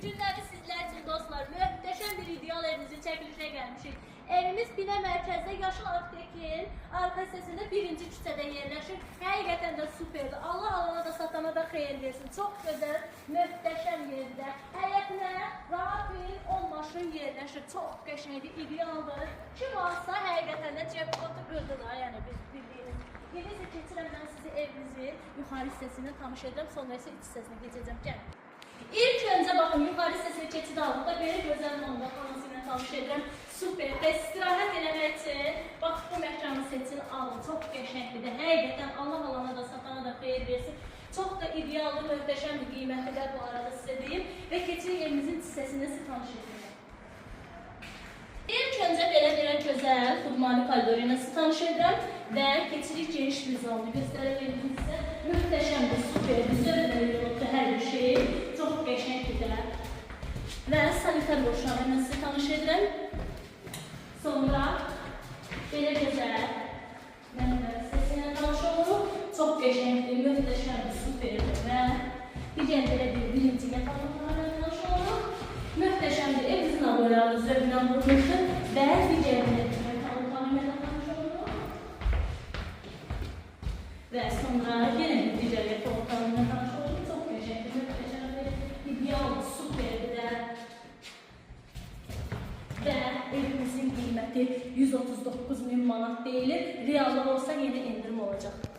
Bugünləri sizlər üçün dostlar, möhtəşəm bir ideal evimizin çəkilişinə gəlmişik. Evimiz Binə mərkəzdə Yaşıl Aptekin arxa hissəsində 1-ci küçədə yerləşir. Həqiqətən də superdir. Allah alana da satana da xeyir versin. Çox gözəl, möhtəşəm yerdə. Həyətinə rahat bir 10 maşın yerləşir. Çox qəşəngdir, idealdır. Kim alsa həqiqətən də cəbbotu qırdı da, yəni biz bildiyiniz. İndi isə keçirəm mən sizi evimizi yuxarı hissəsindən tanış edirəm, sonra isə iç hissəsinə keçəcəm. Gəlin. İlk öncə baxın, yuxarı hissəsinə keçid aldıqda belə gözəl manzara xanası ilə tanış edirəm. Super. Və istirahət eləmək üçün bax bu məkanı seçin, alın. Çox qəşəngdir. Həqiqətən Allah alana da satana da xeyir versin. Çox da idealdır, möhtəşəm bir qiymətlidir bu arada sizə deyim. Və keçirik evimizin iç hissəsində sizi tanış edirəm. İlk öncə belə gözəl xudmani koridor ilə sizi tanış edirəm. Və keçirik geniş bir zalını göstərək evimizdə. Möhtəşəmdir, superdir, zövqlə yolda hər bir şey. Çox qəşəngdir. Və sanitar boşluğu ilə sizi tanış edirəm. Sonra belə gözəl mənimlə səsinə tanış olurum. Çox qəşəngdir, möhtəşəmdir, superdir və digər belə bir birinci yataqlarla tanış olurum. Möhtəşəmdir, evimizin aboylarını zövqlə vurmuşdur və digər belə bir yataqlarla tanış olurum. Və sonra yenə bir digər yataqlarla tanış olurum. Çox qəşəngdir, möhtəşəmdir, idealdır, superdir və evimizin qiyməti 139.000 manat deyilir. Reallıq olsa yenə endirim olacaq.